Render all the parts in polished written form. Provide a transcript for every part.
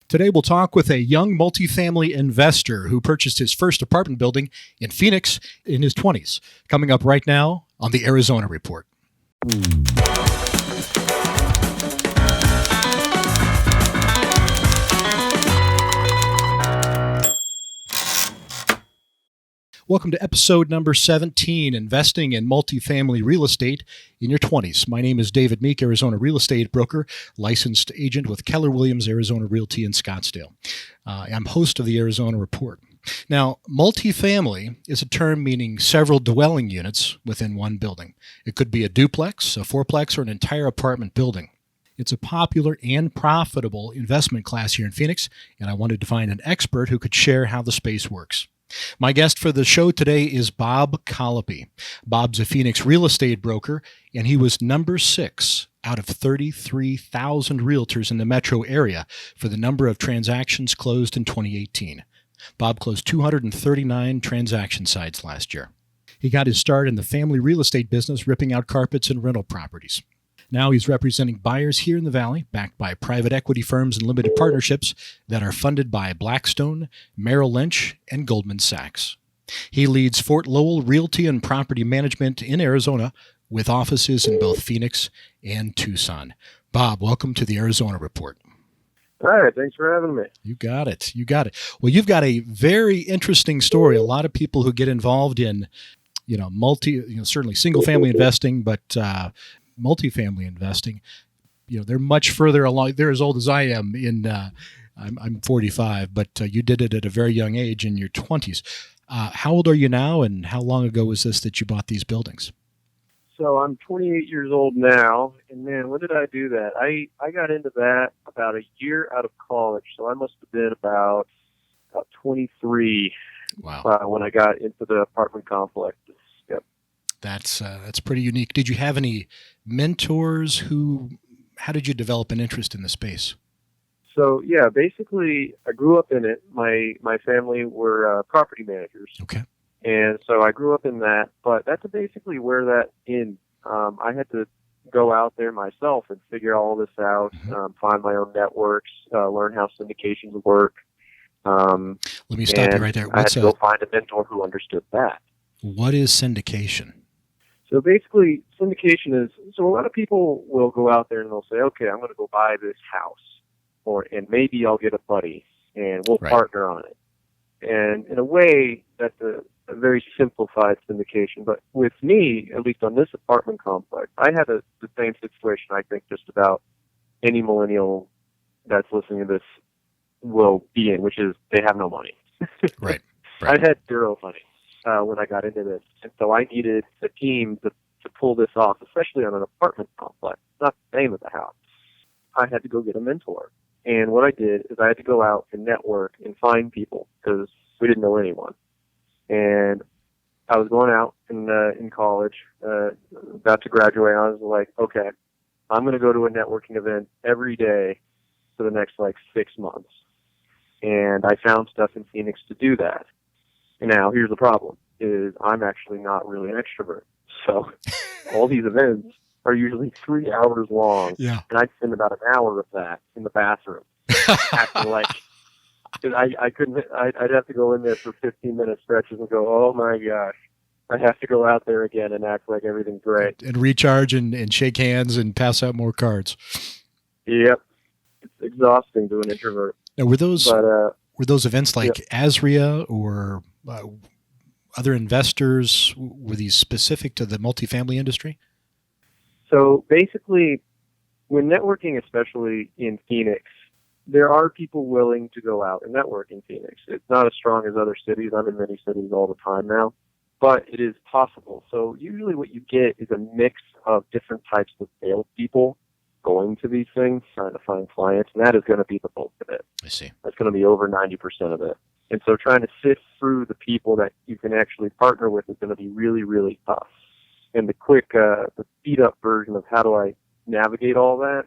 Today, we'll talk with a young multifamily investor who purchased his first apartment building in Phoenix in his 20s. Coming up right now on the Arizona Report. Welcome to episode number 17, Investing in Multifamily Real Estate in Your 20s. My name is David Meek, Arizona real estate broker, licensed agent with Keller Williams Arizona Realty in Scottsdale. I'm host of the Arizona Report. Now, multifamily is a term meaning several dwelling units within one building. It could be a duplex, a four-plex, or an entire apartment building. It's a popular and profitable investment class here in Phoenix, and I wanted to find an expert who could share how the space works. My guest for the show today is Bob Colopy. Bob's a Phoenix real estate broker, and he was number 6 out of 33,000 realtors in the metro area for the number of transactions closed in 2018. Bob closed 239 transaction sites last year. He got his start in the family real estate business, ripping out carpets and rental properties. Now he's representing buyers here in the Valley, backed by private equity firms and limited partnerships that are funded by Blackstone, Merrill Lynch, and Goldman Sachs. He leads Fort Lowell Realty and Property Management in Arizona, with offices in both Phoenix and Tucson. Bob, welcome to the Arizona Report. All right, thanks for having me. You got it. Well, you've got a very interesting story. A lot of people who get involved in, certainly single-family investing, but multifamily investing, they're much further along. They're as old as I am. I'm 45, but you did it at a very young age in your 20s. How old are you now, and how long ago was this that you bought these buildings? So I'm 28 years old now, and man, when did I do that? I got into that about a year out of college, so I must have been about 23. Wow. When I got into the apartment complex. Yep. That's pretty unique. Did you have any mentors how did you develop an interest in the space? So yeah, basically I grew up in it. My family were property managers. Okay. And so I grew up in that, but that's basically where that ends. I had to go out there myself and figure all this out, find my own networks, learn how syndications work. Let me stop you right there. I had to go find a mentor who understood that. What is syndication? So basically, syndication is, so a lot of people will go out there and they'll say, okay, I'm going to go buy this house, and maybe I'll get a buddy, and we'll partner on it. And in a way, that's a very simplified syndication. But with me, at least on this apartment complex, I had the same situation I think just about any millennial that's listening to this will be in, which is they have no money. Right. I had zero money when I got into this. And so I needed a team to pull this off, especially on an apartment complex. It's not the same as a house. I had to go get a mentor. And what I did is I had to go out and network and find people because we didn't know anyone. And I was going out in college, about to graduate. I was like, okay, I'm going to go to a networking event every day for the next 6 months. And I found stuff in Phoenix to do that. And now here's the problem, is I'm actually not really an extrovert. So all these events are usually 3 hours long. Yeah. And I'd spend about an hour of that in the bathroom. Acting like, cause I'd have to go in there for 15-minute stretches and go, oh my gosh, I have to go out there again and act like everything's great. And recharge and shake hands and pass out more cards. Yep. It's exhausting to an introvert. Now, were those events like ASRIA or other investors, were these specific to the multifamily industry? So basically, when networking, especially in Phoenix, there are people willing to go out and network in Phoenix. It's not as strong as other cities. I'm in many cities all the time now, but it is possible. So usually what you get is a mix of different types of salespeople going to these things, trying to find clients, and that is going to be the bulk of it. I see. That's going to be over 90% of it. And so trying to sift through the people that you can actually partner with is going to be really, really tough. And the the speed-up version of how do I navigate all that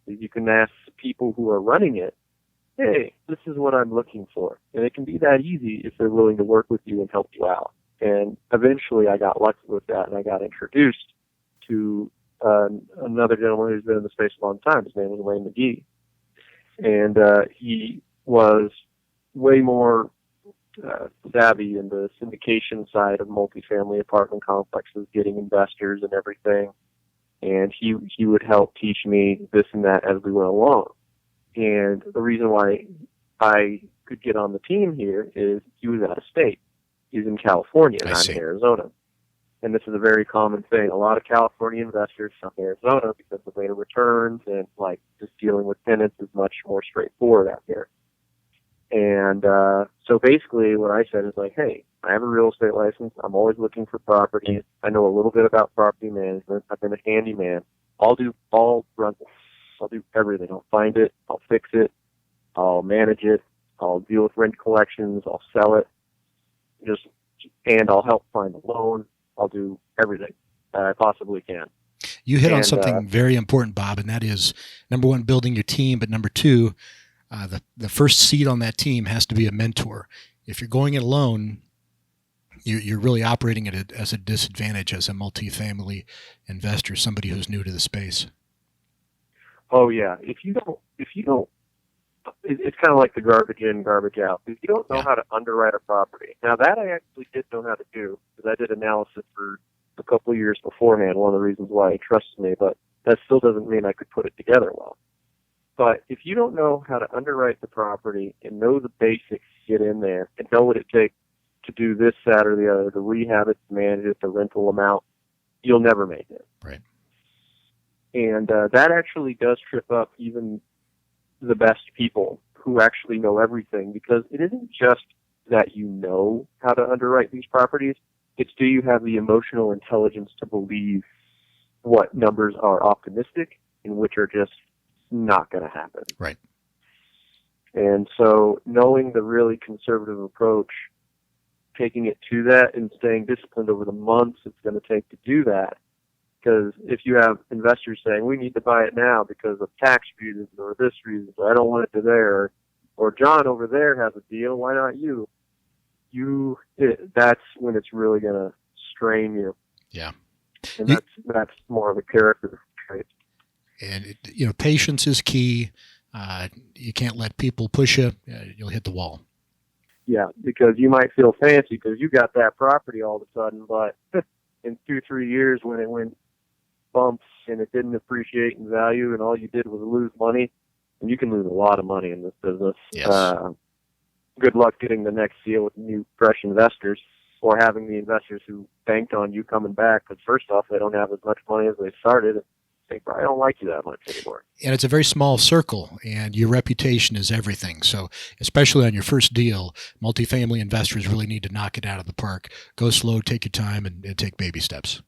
is you can ask people who are running it, hey, this is what I'm looking for. And it can be that easy if they're willing to work with you and help you out. And eventually I got lucky with that, and I got introduced to another gentleman who's been in the space a long time. His name was Wayne McGee. And he was way more savvy in the syndication side of multifamily apartment complexes, getting investors and everything. And he would help teach me this and that as we went along. And the reason why I could get on the team here is he was out of state. He's in California, not in Arizona. And this is a very common thing. A lot of California investors come to Arizona because the rate of returns and like just dealing with tenants is much more straightforward out here. And so basically what I said is like, hey, I have a real estate license. I'm always looking for properties. I know a little bit about property management. I've been a handyman. I'll do all rentals. I'll do everything. I'll find it. I'll fix it. I'll manage it. I'll deal with rent collections. I'll sell it. And I'll help find a loan. I'll do everything that I possibly can. You hit on something very important, Bob, and that is, number one, building your team, but number two, the first seat on that team has to be a mentor. If you're going it alone, you're really operating at as a disadvantage as a multifamily investor, somebody who's new to the space. Oh yeah, if you don't, it's kind of like the garbage in, garbage out. If you don't know how to underwrite a property, now that I actually did know how to do, because I did analysis for a couple of years beforehand. One of the reasons why he trusted me, but that still doesn't mean I could put it together well. But if you don't know how to underwrite the property and know the basics, get in there and know what it takes to do this, that, or the other, to rehab it, to manage it, the rental amount, you'll never make it. Right. And that actually does trip up even the best people who actually know everything, because it isn't just that you know how to underwrite these properties. It's, do you have the emotional intelligence to believe what numbers are optimistic and which are just not going to happen. Right. And so knowing the really conservative approach, taking it to that and staying disciplined over the months it's going to take to do that. Because if you have investors saying, we need to buy it now because of tax reasons or this reason, or I don't want it to there, or John over there has a deal, why not you? That's when it's really going to strain you. Yeah. And that's more of a character trait. And, patience is key. You can't let people push you. You'll hit the wall. Yeah, because you might feel fancy because you got that property all of a sudden, but in 2-3 years when it went bumps and it didn't appreciate in value and all you did was lose money, and you can lose a lot of money in this business. Yes. Good luck getting the next deal with new, fresh investors, or having the investors who banked on you coming back, because first off, they don't have as much money as they started. They probably don't like you that much anymore. And it's a very small circle, and your reputation is everything. So especially on your first deal, multifamily investors really need to knock it out of the park. Go slow, take your time, and take baby steps.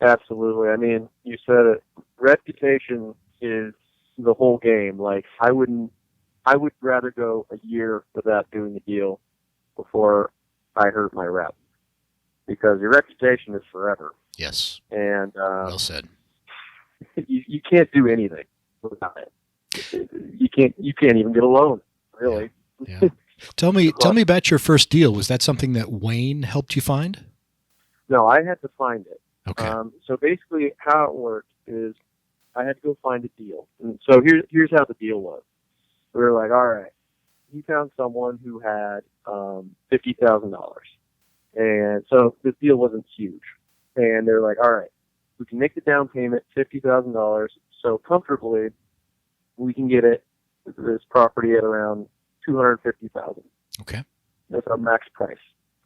Absolutely. I mean, you said it. Reputation is the whole game. Like, I would rather go a year without doing a deal before I hurt my rep, because your reputation is forever. Yes. And well said. You can't do anything without it. You can't even get a loan, really. Yeah. Tell me about your first deal. Was that something that Wayne helped you find? No, I had to find it. Okay. So basically how it worked is I had to go find a deal. And so here's how the deal was. We were like, all right, he found someone who had $50,000. And so this deal wasn't huge. And they're like, all right, we can make the down payment, $50,000. So comfortably, we can get this property at around $250,000. Okay. That's our max price.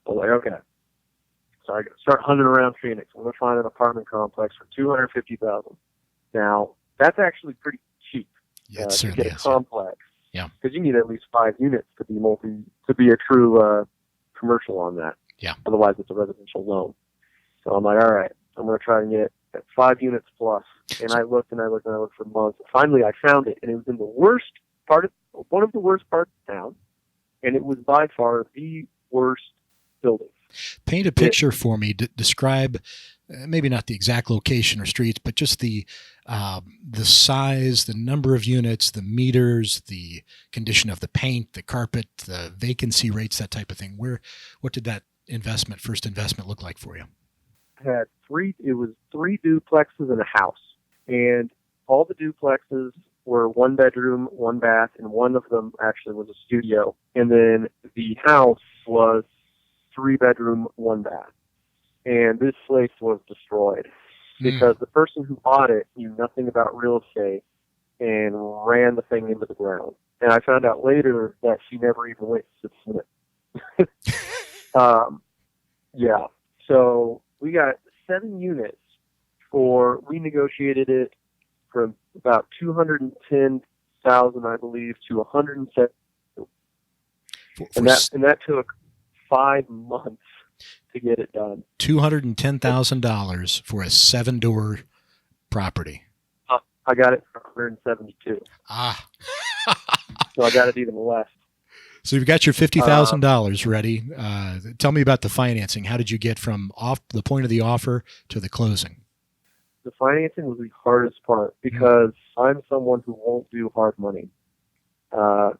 I was like, okay. So I start hunting around Phoenix. I'm going to find an apartment complex for $250,000. Now, that's actually pretty cheap to get a complex. Yeah. Because you need at least 5 units to be a true commercial on that. Yeah. Otherwise, it's a residential loan. So I'm like, all right, I'm going to try and get 5 units plus. And I looked for months. Finally, I found it, and it was in one of the worst parts of town, and it was by far the worst building. Paint a picture for me. Describe, maybe not the exact location or streets, but just the size, the number of units, the meters, the condition of the paint, the carpet, the vacancy rates, that type of thing. What did that first investment look like for you? Had three duplexes and a house, and all the duplexes were 1 bedroom, 1 bath, and one of them actually was a studio. And then the house was 3 bedroom, 1 bath. And this place was destroyed because the person who bought it knew nothing about real estate and ran the thing into the ground. And I found out later that she never even went to see it. Yeah. So we got 7 units we negotiated it from about 210,000, I believe, to 107. And that took 5 months to get it done. $210,000 for a 7-door property. I got it for 172. So I got it even less. So you've got your $50,000 ready. Tell me about the financing. How did you get from the point of the offer to the closing? The financing was the hardest part because I'm someone who won't do hard money.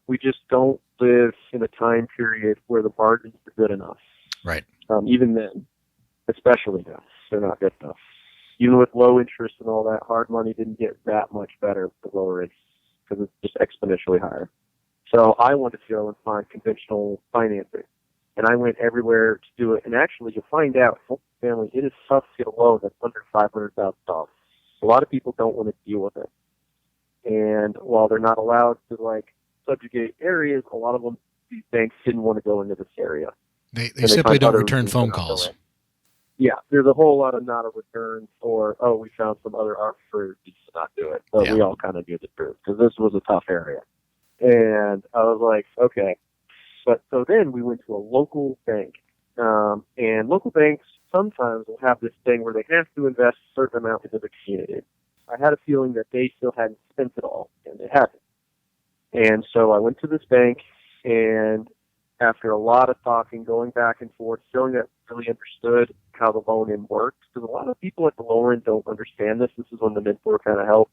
We just don't live in a time period where the margins are good enough. Right. Even then, especially now, they're not good enough. Even with low interest and all that, hard money didn't get that much better with lower interest because it's just exponentially higher. So I wanted to go and find conventional financing. And I went everywhere to do it. And actually, you'll find out, multifamily, it is tough to get a loan that's under $500,000. A lot of people don't want to deal with it. And while they're not allowed to, subjugate areas, a lot of them, these banks didn't want to go into this area. They simply don't return phone calls. Yeah, there's a whole lot of not a return or, we found some other offer to not do it. But we all kind of knew the truth because this was a tough area. And I was like, okay. But so then we went to a local bank. And local banks sometimes will have this thing where they have to invest a certain amount into the community. I had a feeling that they still hadn't spent it all, and they hadn't. And so I went to this bank, and after a lot of talking, going back and forth, showing that I really understood how the loan end works, because a lot of people at the lower end don't understand this. This is when the mentor kind of helped.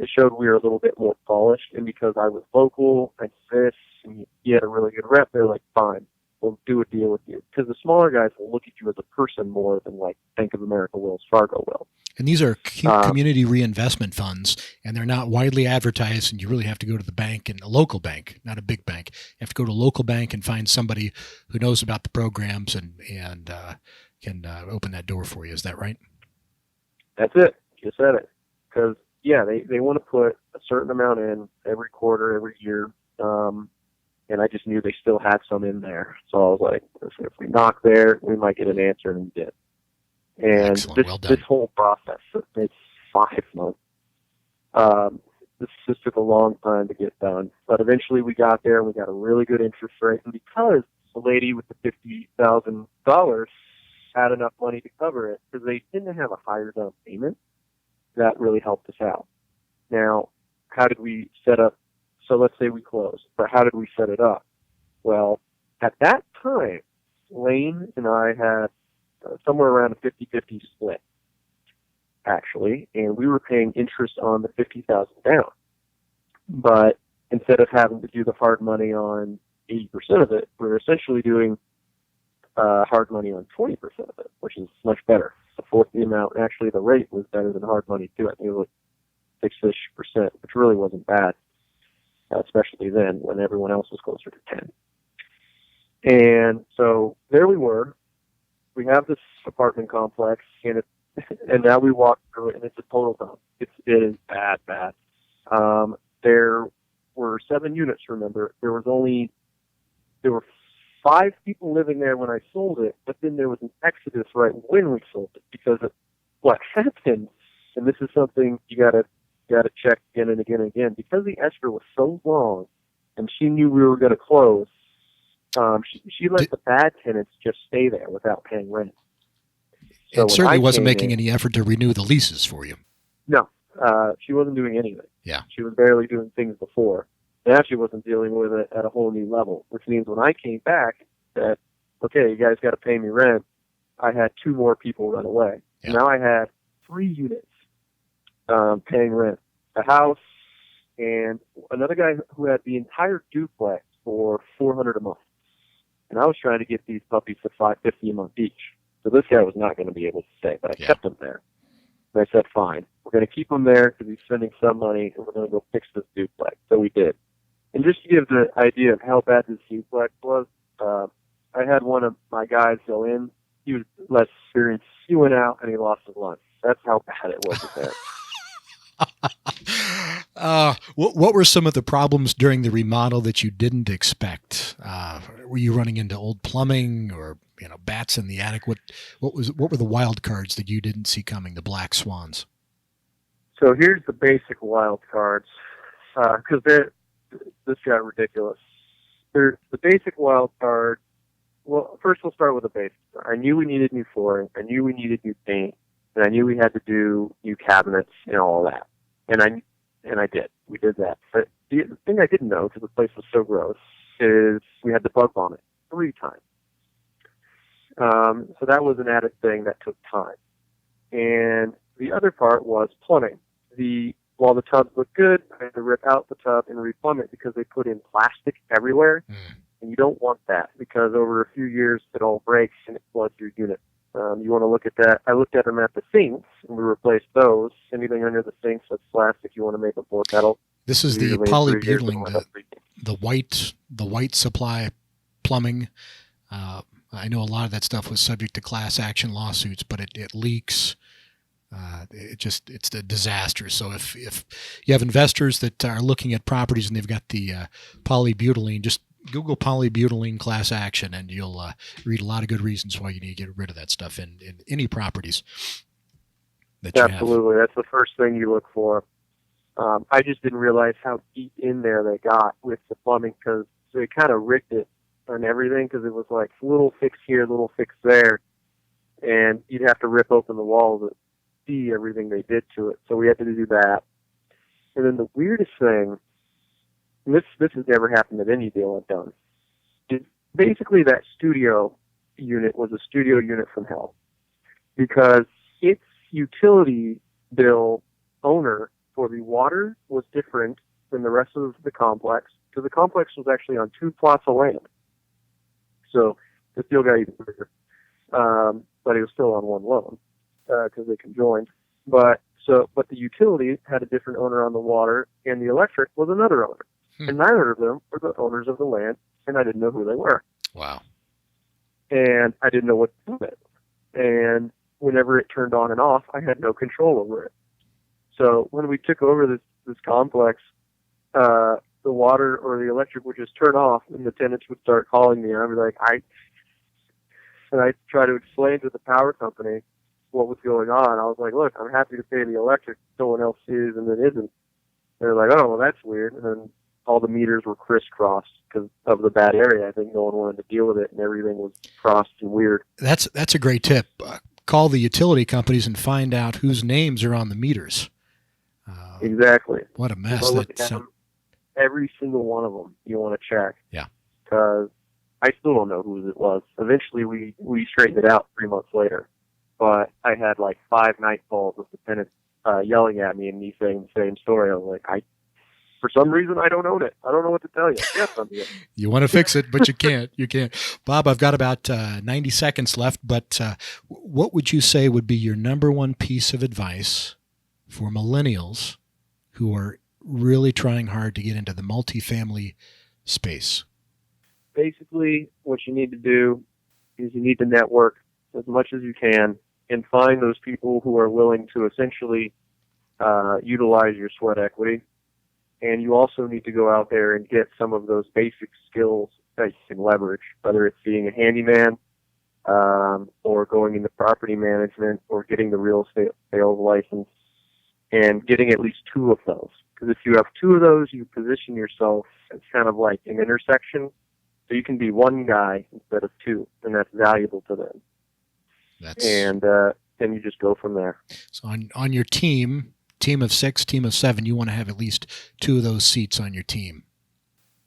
It showed we were a little bit more polished, and because I was local, I did this, and he had a really good rep, they're like, fine, we'll do a deal with you. Because the smaller guys will look at you as a person more than Bank of America, Wells Fargo will. And these are community reinvestment funds, and they're not widely advertised, and you really have to go to the bank, and a local bank, not a big bank. You have to go to a local bank and find somebody who knows about the programs and can open that door for you. Is that right? That's it. You said it. Because they want to put a certain amount in every quarter, every year, and I just knew they still had some in there. So I was like, if we knock there, we might get an answer, and we did. And this whole process, it's 5 months. This just took a long time to get done, but eventually we got there, and we got a really good interest rate. And because the lady with the $50,000 had enough money to cover it, because they didn't have a higher down payment, that really helped us out. Now, how did we set up? So let's say we closed, but how did we set it up? Well, at that time, Lane and I had somewhere around a 50-50 split, actually, and we were paying interest on the $50,000 down. But instead of having to do the hard money on 80% of it, we were essentially doing hard money on 20% of it, which is much better. A fourth the amount. Actually, the rate was better than hard money too. I think it was 6-ish%, which really wasn't bad, especially then when everyone else was closer to 10. And so there we were. We have this apartment complex, and now we walk through it, and it's a total dump. It is bad. There were 7 units. Remember, there were 5 people living there when I sold it, but then there was an exodus right when we sold it because of what happened. And this is something you gotta check again and again and again, because the escrow was so long, and she knew we were going to close. She let the bad tenants just stay there without paying rent. So and certainly wasn't making any effort to renew the leases for you. No, she wasn't doing anything. Yeah, she was barely doing things before. Now she wasn't dealing with it at a whole new level, which means when I came back, that okay, you guys got to pay me rent. I had 2 more people run away. Yeah. Now I had 3 units paying rent, a house, and another guy who had the entire duplex for $400 a month. And I was trying to get these puppies for $550 a month each. So this guy was not going to be able to stay, but I kept him there. And I said, fine. We're going to keep him there because he's spending some money, and we're going to go fix this duplex. So we did. And just to give the idea of how bad this duplex was, I had one of my guys go in. He was less experienced. He went out, and he lost his lunch. That's how bad it was there. What were some of the problems during the remodel that you didn't expect? Were you running into old plumbing or bats in the attic? What were the wild cards that you didn't see coming? The black swans. So here's the basic wild cards, because this got ridiculous. The basic wild card. Well, first we'll start with the basics. I knew we needed new flooring. I knew we needed new paint, and I knew we had to do new cabinets and all that. And I did. We did that. But the thing I didn't know, because the place was so gross, is we had to bug bomb it 3 times. So that was an added thing that took time. And the other part was plumbing. While the tubs looked good, I had to rip out the tub and replumb it because they put in plastic everywhere. And you don't want that because over a few years it all breaks and it floods your unit. You want to look at that. I looked at them at the sinks and we replaced those. Anything under the sinks that's plastic, you want to make them more metal. This is the polybutylene, the white supply plumbing. I know a lot of that stuff was subject to class action lawsuits, but it leaks. It's a disaster. So if you have investors that are looking at properties and they've got the polybutylene, just Google polybutylene class action and you'll read a lot of good reasons why you need to get rid of that stuff in any properties that you have. Absolutely. That's the first thing you look for. I just didn't realize how deep in there they got with the plumbing because they kind of rigged it on everything because it was like little fix here, little fix there. And you'd have to rip open the walls to see everything they did to it. So we had to do that. And then the weirdest thing, and this has never happened at any deal I've done, is basically that studio unit was a studio unit from hell because its utility bill owner for the water was different than the rest of the complex because the complex was actually on 2 plots of land. So this deal got even bigger, but it was still on one loan because they conjoined. But the utility had a different owner on the water, and the electric was another owner. And neither of them were the owners of the land, and I didn't know who they were. Wow. And I didn't know what to do with it. And whenever it turned on and off, I had no control over it. So when we took over this complex, the water or the electric would just turn off, and the tenants would start calling me, and I'd be like, and I'd try to explain to the power company what was going on. I was like, look, I'm happy to pay the electric, someone else is and it isn't. They're like, oh, well, that's weird. And then all the meters were crisscrossed because of the bad area. I think no one wanted to deal with it, and everything was crossed and weird. That's a great tip. Call the utility companies and find out whose names are on the meters. Exactly. What a mess. Every single one of them you want to check. Yeah. Because I still don't know whose it was. Eventually, we straightened it out 3 months later. But I had like 5 night calls with the tenants yelling at me and me saying the same story. I was like, for some reason, I don't own it. I don't know what to tell you. Yes, I'm here. You want to fix it, but you can't. You can't. Bob, I've got about 90 seconds left, but what would you say would be your number one piece of advice for millennials who are really trying hard to get into the multifamily space? Basically, what you need to do is you need to network as much as you can and find those people who are willing to essentially utilize your sweat equity. And you also need to go out there and get some of those basic skills that you can leverage, whether it's being a handyman or going into property management or getting the real estate sales license and getting at least 2 of those. Because if you have 2 of those, you position yourself as kind of like an intersection. So you can be one guy instead of 2, and that's valuable to them. And then you just go from there. So on your team of 6, team of 7, you want to have at least 2 of those seats on your team.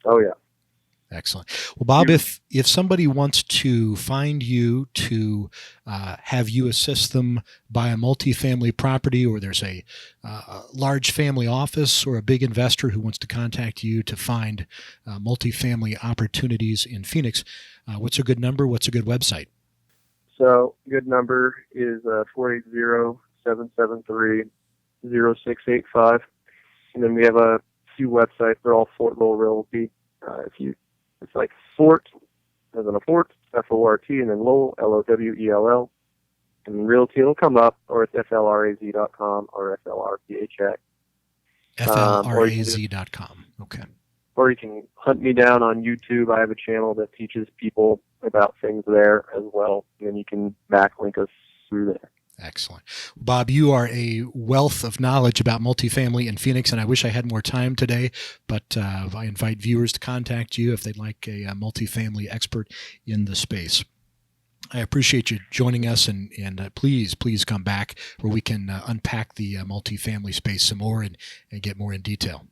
Oh, yeah. Excellent. Well, Bob, if somebody wants to find you to have you assist them buy a multifamily property, or there's a large family office or a big investor who wants to contact you to find multifamily opportunities in Phoenix, what's a good number? What's a good website? So good number is 773-0685. And then we have a few websites. They're all Fort Lowell Realty. It's like Fort, as in a fort, F-O-R-T, and then Lowell, L-O-W-E-L-L. And Realty will come up, or it's flraz.com or FLRPHX. FLRAZ.com. Okay. Or you can hunt me down on YouTube. I have a channel that teaches people about things there as well. And then you can backlink us through there. Excellent. Bob, you are a wealth of knowledge about multifamily in Phoenix, and I wish I had more time today, but I invite viewers to contact you if they'd like a multifamily expert in the space. I appreciate you joining us, and please come back where we can unpack the multifamily space some more and get more in detail.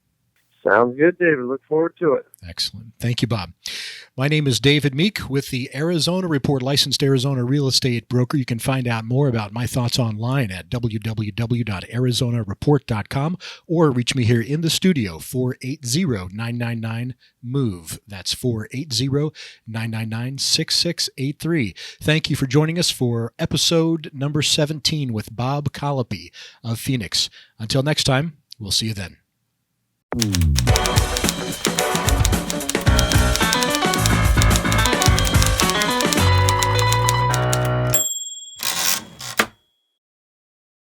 Sounds good, David. Look forward to it. Excellent. Thank you, Bob. My name is David Meek with the Arizona Report, licensed Arizona real estate broker. You can find out more about my thoughts online at www.arizonareport.com or reach me here in the studio, 480-999-MOVE. That's 480-999-6683. Thank you for joining us for episode number 17 with Bob Colopy of Phoenix. Until next time, we'll see you then.